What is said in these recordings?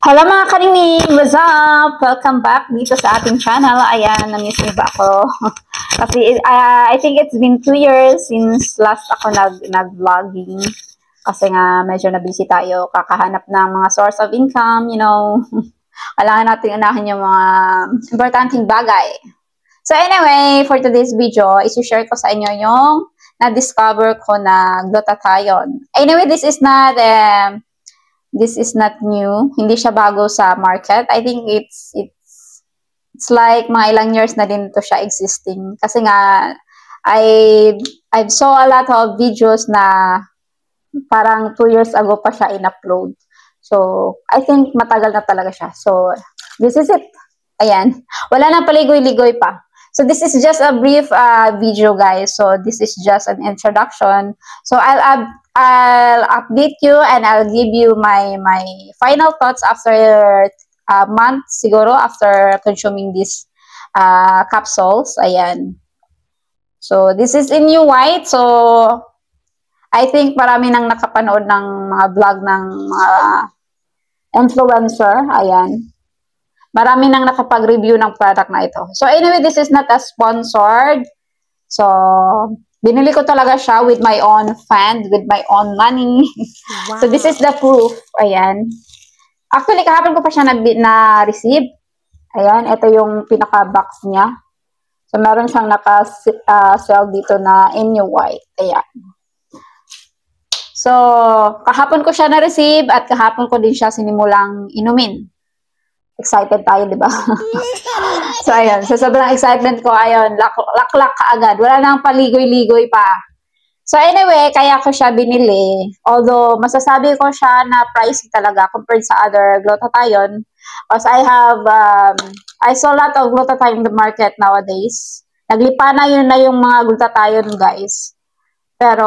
Hello mga kaninig! What's up? Welcome back dito sa ating channel. Ayan, na-miss niyo ba ako? Kasi I think it's been 2 years since last ako nag-vlogging. Kasi nga medyo na-busy tayo. Kakahanap ng mga source of income, you know. Kailangan natin unahin yung mga importanteng bagay. So anyway, for today's video, isi-share ko sa inyo yung na-discover ko na glutathione. Anyway, this is not new. Hindi siya bago sa market. I think it's like mga ilang years na din to siya existing. Kasi nga, I saw a lot of videos na parang 2 years ago pa siya in-upload. So, I think matagal na talaga siya. So, this is it. Ayan. Wala nang paligoy-ligoy pa. So, this is just a brief video, guys. So, this is just an introduction. So, I'll update you and I'll give you my final thoughts after a month, siguro, after consuming these capsules. Ayan. So, this is in new white. So, I think marami nang nakapanood ng mga vlog ng mga influencer. Ayan. Marami nang nakapag-review ng product na ito. So, anyway, this is not a sponsored. So, binili ko talaga siya with my own fund, with my own money. Wow. So, this is the proof. Ayan. Actually, kahapon ko pa siya na-receive. Ayan, ito yung pinaka-box niya. So, meron siyang naka-sell dito na in new white. Ayan. So, kahapon ko siya na-receive at kahapon ko din siya sinimulang inumin. Excited tayo, di ba? So, ayan. So, sobrang excitement ko. Ayun, laklak kaagad. Wala nang paligoy-ligoy pa. So, anyway, kaya ko siya binili. Although, masasabi ko siya na pricey talaga compared sa other glutathione. Because I saw a lot of glutathione in the market nowadays. Naglipa na yun na yung mga glutathione, guys. Pero,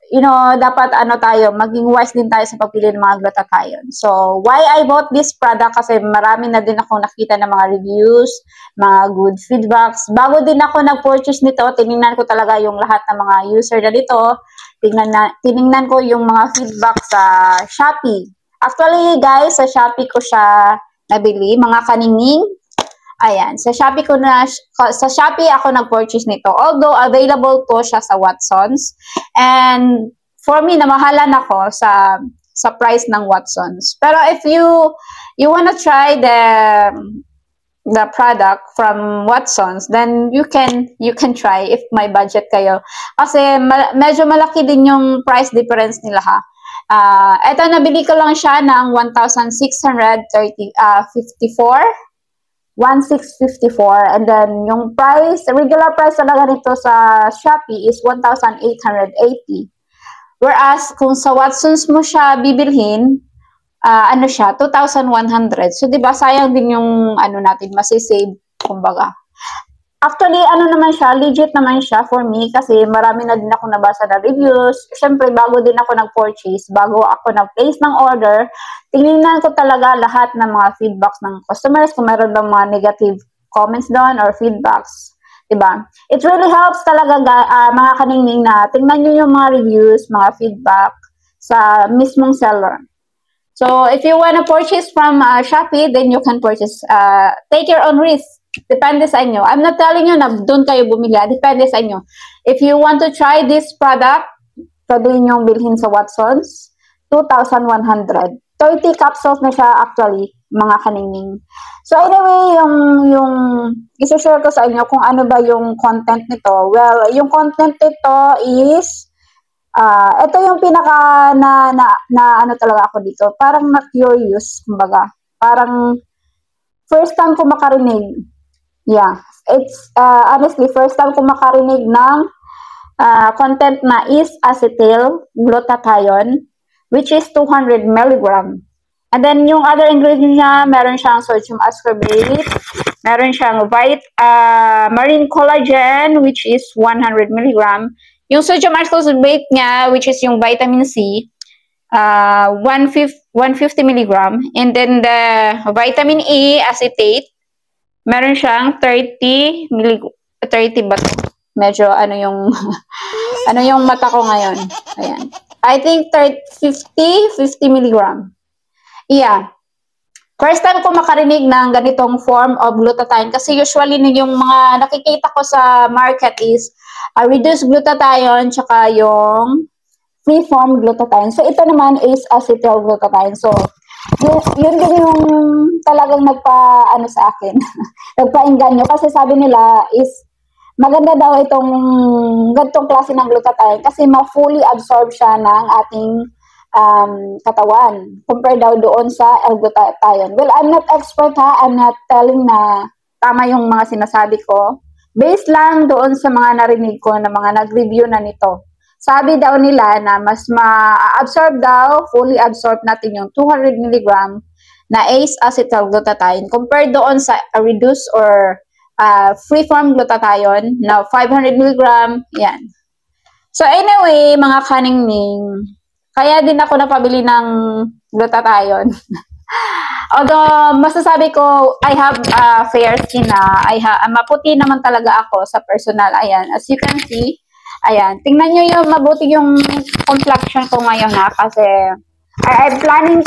you know, dapat maging wise din tayo sa pagpili ng mga glutathione. So, why I bought this product? Kasi marami na din ako nakita ng mga reviews, mga good feedbacks. Bago din ako nag-purchase nito, tinignan ko talaga yung lahat ng mga user na dito. Tinignan ko yung mga feedback sa Shopee. Actually, guys, sa Shopee ko siya nabili, mga kaninging. Ayan, sa Shopee ako nag-purchase nito. Although available po siya sa Watsons. And for me, namahalan ako sa price ng Watsons. Pero if you wanna try the product from Watsons, then you can try if may budget kayo. Kasi medyo malaki din yung price difference nila ha. Ito nabili ko lang siya ng 1,654 and then yung regular price talaga nito sa Shopee is 1,880. Whereas kung sa Watsons mo siya bibilhin, siya 2,100. So 'di ba sayang din yung natin masisave kumbaga. Actually, naman siya, legit naman siya for me kasi marami na din ako nabasa na reviews. Siyempre, bago din ako nag-purchase, bago ako nag-place ng order, tinignan ko talaga lahat ng mga feedbacks ng customers, kung meron bang mga negative comments doon or feedbacks. Diba? It really helps talaga, mga kaningning na tingnan nyo yung mga reviews, mga feedback sa mismong seller. So, if you wanna purchase from Shopee, then you can purchase, take your own risk. Depende sa inyo. I'm not telling you na doon kayo bumili. Depende sa inyo. If you want to try this product, pwede nyo bilhin sa Watsons, 2,100. 30 capsules na siya actually, mga kaningning. So anyway, yung isi-share ko sa inyo kung ano ba yung content nito. Well, yung content nito is, ito yung pinaka talaga ako dito. Parang na-curious, kumbaga. Parang first time ko makarinig. Yeah, it's honestly first time ko makarinig ng content na is acetyl glutathione, which is 200 mg. And then yung other ingredient niya, meron siyang sodium ascorbate, meron siyang marine collagen, which is 100 mg. Yung sodium ascorbate niya, which is yung vitamin C, 150 mg. And then the vitamin E acetate, meron siyang 30 ba to? Medyo yung yung mata ko ngayon. Ayan. I think 50 mg. Yeah. First time ko makarinig ng ganitong form of glutathione kasi usually yung mga nakikita ko sa market is reduced glutathione tsaka yung free-form glutathione. So, ito naman is acetyl glutathione. So, yun din yung talagang nagpa-ano sa akin, nagpa-inganyo kasi sabi nila is maganda daw itong ganitong klase ng glutathione kasi ma-fully absorb siya ng ating katawan compared daw doon sa L-glutathione. Well, I'm not expert ha. I'm not telling na tama yung mga sinasabi ko. Based lang doon sa mga narinig ko na mga nag-review na nito. Sabi daw nila na mas ma-absorb daw, fully absorb natin yung 200 mg na acetylglutathione compared doon sa reduced or free-form glutathione na 500 mg. Yan. So anyway, mga kaningning, kaya din ako napabili ng glutathione. Although, masasabi ko, I have fair skin na. Maputi naman talaga ako sa personal. Ayan, as you can see, ayan. Tingnan nyo yung mabuti yung complexion ko ngayon na kasi I'm planning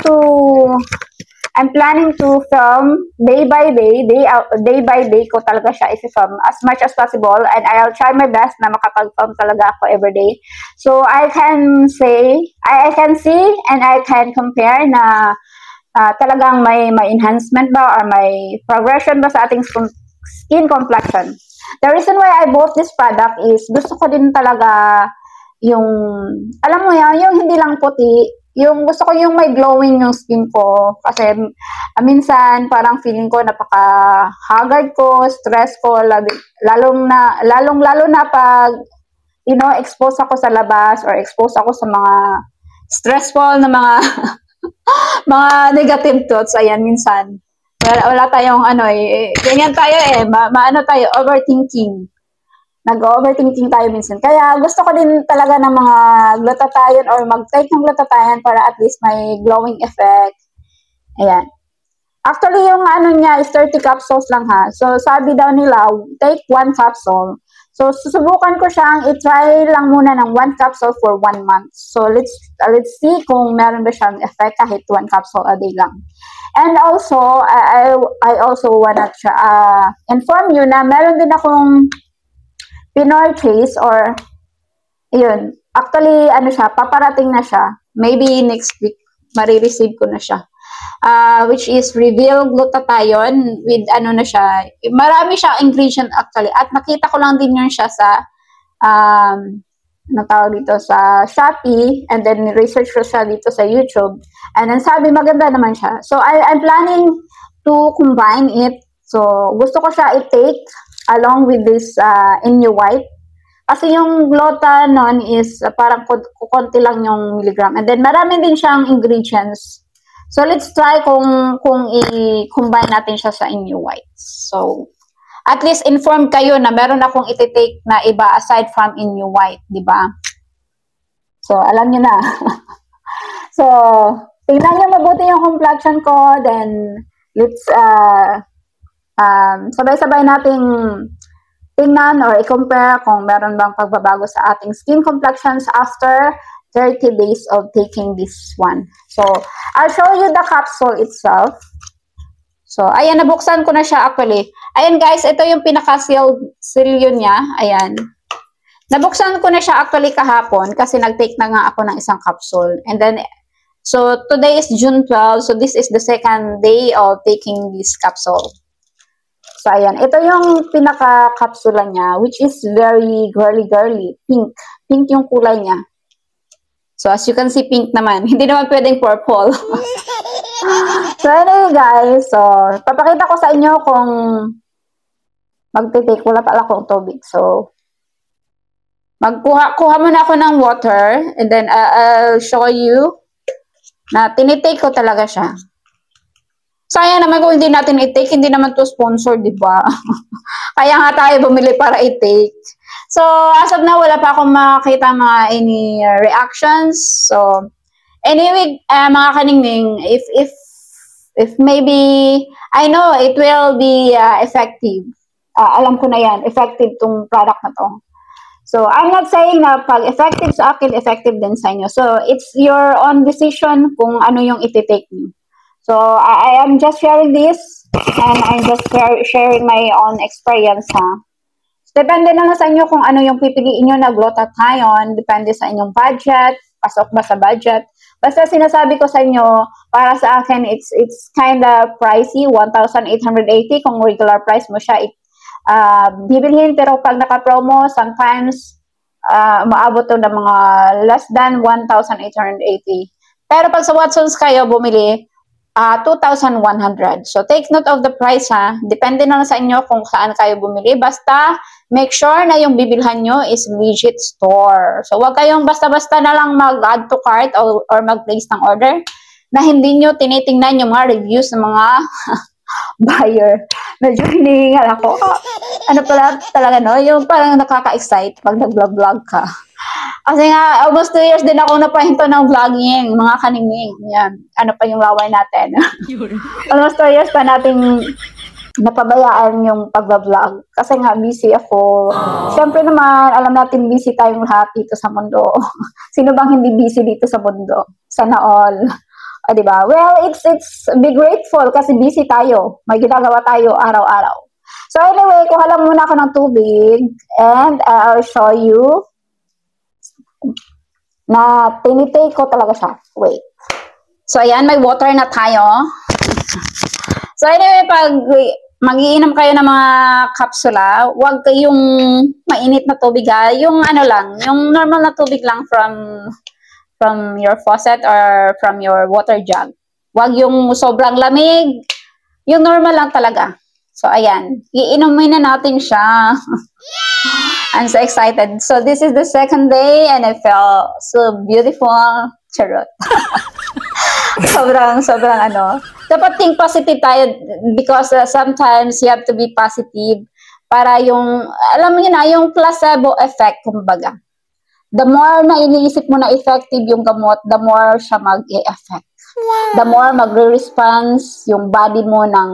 to film day by day ko talaga siya i-film as much as possible and I'll try my best na makapag-film talaga ako every day. So I can say, I can see and I can compare na talagang may enhancement ba or may progression ba sa ating skin complexion. The reason why I bought this product is gusto ko din talaga yung, alam mo yan, yung hindi lang puti, yung gusto ko yung may glowing yung skin ko kasi minsan parang feeling ko napaka-haggard ko, stress ko, lalong na pag expose ako sa labas or expose ako sa mga stressful na mga mga negative thoughts. Ayan, minsan wala tayong ganyan tayo maano tayo, overthinking. Nag-overthinking tayo minsan. Kaya gusto ko din talaga ng mga glutathione or mag-take ng glutathione para at least may glowing effect. Ayan. Actually, yung niya is 30 capsules lang ha. So, sabi daw nila, take 1 capsule. So, susubukan ko siyang i-try lang muna ng 1 capsule for 1 month. So, let's see kung meron ba siyang effect kahit 1 capsule a day lang. And also, I also wanna inform you na meron din akong Pinoy Trace or yun. Actually, paparating na siya. Maybe next week, marireceive ko na siya. Which is Reveal Glutathione with na siya. Marami siyang ingredient actually. At nakita ko lang din yun siya sa natawag dito sa Shopee and then research ko siya dito sa YouTube. And then sabi maganda naman siya. So I'm planning to combine it. So gusto ko siya i-take along with this Inyo White. Kasi yung glutathione is parang konti lang yung milligram. And then marami din siyang ingredients. So let's try kung i-combine natin siya sa Inyo White. So at least informed kayo na meron akong iti-take na iba aside from Inyo White, di ba? So alam niyo na. So tingnan niyo mabuti yung complexion ko, then let's sabay-sabay nating tingnan or i-compare kung meron bang pagbabago sa ating skin complexions after 30 days of taking this one. So, I'll show you the capsule itself. So, ayan, nabuksan ko na siya actually. Ayan guys, ito yung pinaka-seal niya. Ayan. Nabuksan ko na siya actually kahapon kasi nag-take na nga ako ng isang capsule. And then, so today is June 12. So, this is the second day of taking this capsule. So, ayan. Ito yung pinaka-kapsula niya, which is very girly. Pink. Pink yung kulay niya. So, as you can see, pink naman. Hindi naman pwedeng purple. So, anyway, guys. So, papakita ko sa inyo kung magtitake. Wala pala akong tubig. So, kuha muna ako ng water. And then, I'll show you na tinitake ko talaga siya. Sayang naman kung hindi natin i-take, hindi naman to sponsor, di ba? Kaya nga tayo bumili para i-take. So, as of now, wala pa akong makita mga any reactions. So, anyway, mga kaningning, if maybe, I know it will be effective. Alam ko na yan, effective tong product na to. So, I'm not saying na pag effective sa akin, effective din sa inyo. So, it's your own decision kung ano yung iti-take nyo. So, I am just sharing this and I'm just sharing my own experience, ha. Depende na lang sa inyo kung ano yung pipiliin nyo na glutathione. Depende sa inyong budget. Pasok ba sa budget? Basta sinasabi ko sa inyo, para sa akin, it's kind of pricey, 1,880. Kung regular price mo siya, bibilhin. Pero pag naka-promo, sometimes, maabot to ng mga less than 1,880. Pero pag sa Watsons kayo bumili, 2,100. So, take note of the price, ha. Depende na lang sa inyo kung saan kayo bumili. Basta, make sure na yung bibilhan nyo is legit store. So, wag kayong basta-basta na lang mag-add to cart or mag-place ng order na hindi nyo tinitingnan yung mga reviews ng mga buyer. Medyo hinihingal ako. Ano pala talaga, no? Yung parang nakaka-excite pag nag-vlog ka. Kasi nga, almost 2 years din ako napahinto ng vlogging, mga kaninging. Yan. Ano pa yung laway natin? Almost 2 years pa nating napabayaan yung pag-vlog. Kasi nga, busy ako. Siyempre naman, alam natin busy tayong lahat dito sa mundo. Sino bang hindi busy dito sa mundo? Sana all. Diba? Well, it's be grateful kasi busy tayo. May ginagawa tayo araw-araw. So anyway, kuha lang muna ako ng tubig and I'll show you na tinitake ko talaga siya. Wait. So ayan, may water na tayo. So anyway, pag mag-iinom kayo ng mga kapsula, huwag kayong mainit na tubig, ha. Yung ano lang, yung normal na tubig lang from your faucet or from your water jug. Huwag yung sobrang lamig. Yung normal lang talaga. So, ayan. Iinumin na natin siya. I'm so excited. So, this is the second day and I felt so beautiful. Charot. sobrang ano. Dapat think positive tayo because sometimes you have to be positive para yung, alam mo yun na, yung placebo effect, kumbaga. The more na iniisip mo na effective yung gamot, the more siya mag-e-effect. Wow. The more magre-response yung body mo ng,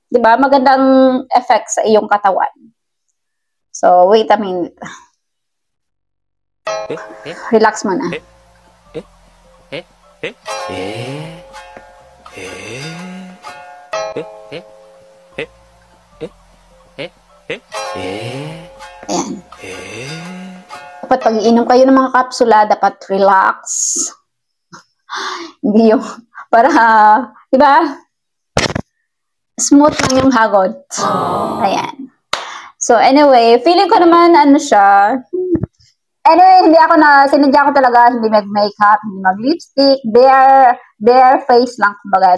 di ba, magandang effect sa iyong katawan. So, wait a minute. Relax muna. Ayan. Dapat pag iinom kayo ng mga kapsula, dapat relax. Hindi yung, para, di ba? Smooth lang yung hagod. Ayan. So, anyway, feeling ko naman, ano siya. Anyway, sinadya ko talaga, hindi mag-makeup, hindi mag-lipstick, bare face lang, kumbaga.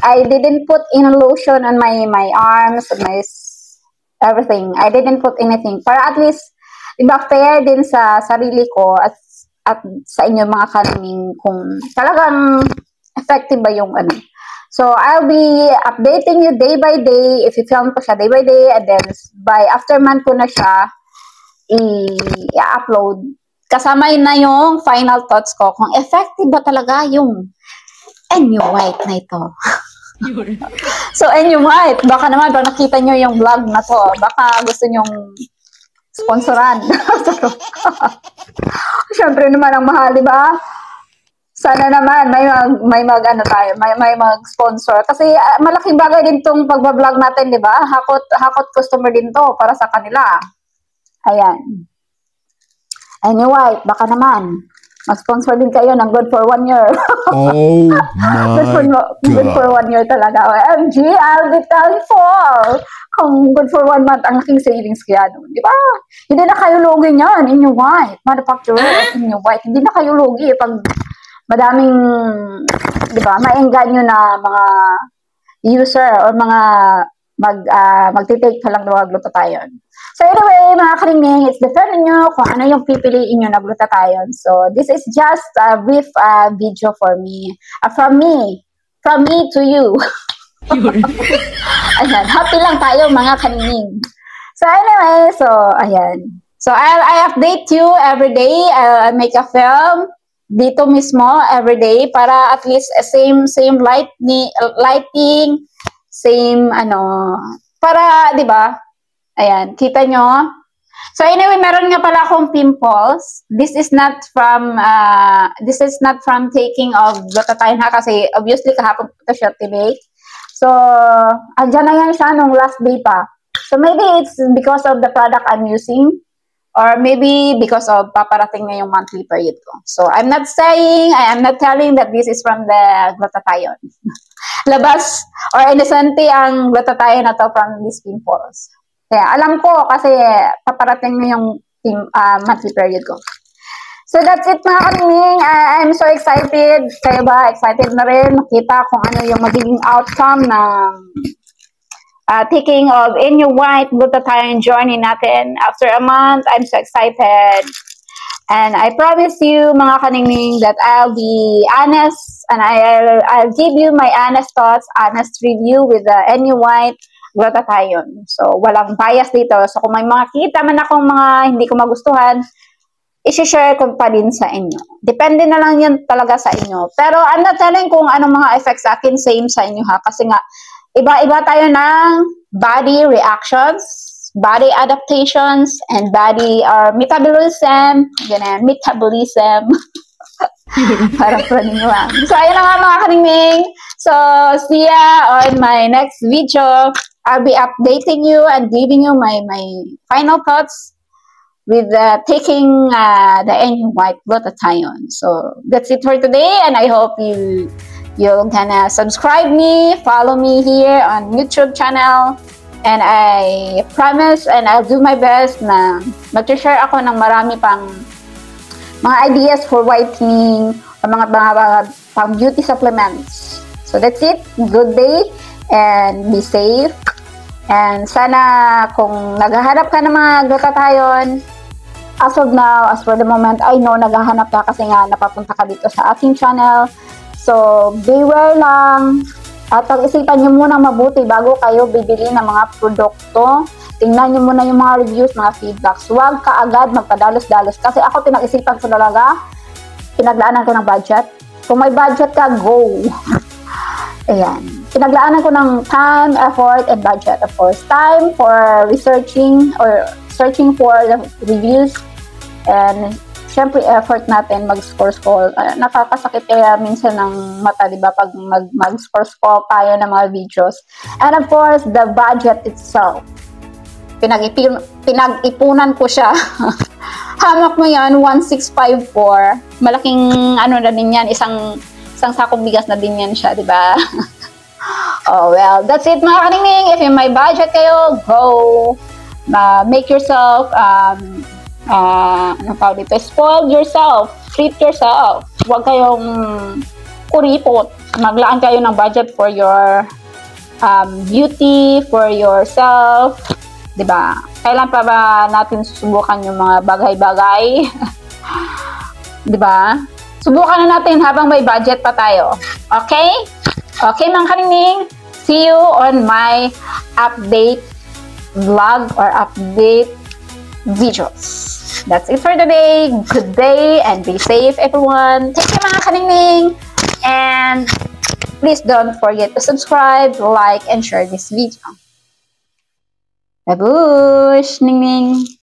I didn't put in lotion on my arms, on my everything. I didn't put anything. Para at least, diba, fair din sa sarili ko at sa inyo mga kanining kung talagang effective ba yung ano. So, I'll be updating you day by day. If i-film ko siya day by day, and then by after month ko na siya i-upload. Kasama na yung final thoughts ko kung effective ba talaga yung NU White na ito. So, NU White, baka naman pag nakita nyo yung vlog na to, baka gusto nyong sponsoran. Siyempre naman ang mahal, di ba? Sana naman may mag-sponsor kasi malaking bagay din tong pagba-vlog natin, di ba? Hakot customer din to para sa kanila. Ayan. Anyway, baka naman mag-sponsor din kayo ng Good for 1 year. Oh my good for 1 year talaga. OMG, I'll be thankful. Kung good for 1 month, ang laking savings kaya doon. Di ba? Hindi na kayo lugi niyan. NU White. Manufacturer of NU White. Hindi na kayo lugi. Pag madaming, di ba, maengganyo na mga user or mga magtitake pa lang ng mga glutathione. So anyway, mga karingning, it's depende nyo kung ano yung pipiliin nyo na glutathione. So this is just a brief video for me. From me to you. Ayan, happy lang tayo mga karingning. So anyway, so ayan. So I update you every day. I make a film dito mismo every day para at least same lighting, same ano, para 'di ba? Ayan, kita nyo. So anyway, meron nga pala akong pimples. This is not from taking of glutathione ha, kasi obviously kahapon ko siya tinake. So andyan na yan siya nung last day pa. So maybe it's because of the product I'm using, or maybe because of paparating na yung monthly period ko. So I'm not telling that this is from the glutathione. Labas or inosente ang glutathione na to from these pimples. Kaya alam ko kasi paparating na yung monthly period ko. So that's it mga kanining. I'm so excited. Kayo ba? Excited na rin makita kung ano yung magiging outcome ng taking of Enu White glutathione journey natin. After a month, I'm so excited. And I promise you mga kanining that I'll be honest and I'll give you my honest thoughts, honest review with the Enu White glutathione. So, walang bias dito. So, kung may makikita man akong mga hindi ko magustuhan, isi-share ko pa din sa inyo. Depende na lang yan talaga sa inyo. Pero, I'm not telling kung anong mga effects sa akin, same sa inyo ha. Kasi nga, iba-iba tayo ng body reactions, body adaptations, and body or metabolism. Ganyan, metabolism. Parang praning lang. So, ayun na nga mga kaningning. So, see ya on my next video. I'll be updating you and giving you my final thoughts with taking the Enu White glutathione. So, that's it for today, and I hope you're gonna subscribe me, follow me here on YouTube channel, and I promise and I'll do my best na mag-share ako ng marami pang mga ideas for whitening o mga pang beauty supplements. So that's it. Good day and be safe. And sana kung naghahanap ka ng mga glutathione, as of now, as for the moment, I know naghahanap ka kasi nga napapunta ka dito sa aking channel. So beware lang at pag-isipan nyo muna mabuti bago kayo bibili ng mga produkto. Tingnan nyo muna yung mga reviews, mga feedbacks. Huwag ka agad magpadalos-dalos. Kasi ako pinag-isipan ko talaga, pinaglaanan ko ng budget. Kung may budget ka, go! Ayan. Pinaglaanan ko ng time, effort, and budget. Of course, time for researching or searching for the reviews. And syempre, effort natin mag-score. Nakakasakit kaya minsan ng mata, diba? Pag mag-score tayo ng mga videos. And of course, the budget itself. Pinag-ipunan ko siya. Hamak mo yan, 1654. Malaking ano na din yan, isang sakong bigas na din yan siya, di ba? Oh, well, that's it mga kaningning. If you may budget kayo, go. Make yourself, ano tawag dito, spoil yourself. Treat yourself. Huwag kayong kuripot. Maglaan kayo ng budget for your beauty, for yourself. Diba? Kailan pa ba natin susubukan yung mga bagay-bagay? Diba? Subukan na natin habang may budget pa tayo. Okay? Okay mga kaningning. See you on my update vlog or update videos. That's it for today. Good day and be safe everyone. Thank you mga kaningning. And please don't forget to subscribe, like, and share this video. Babush, Ning Ning.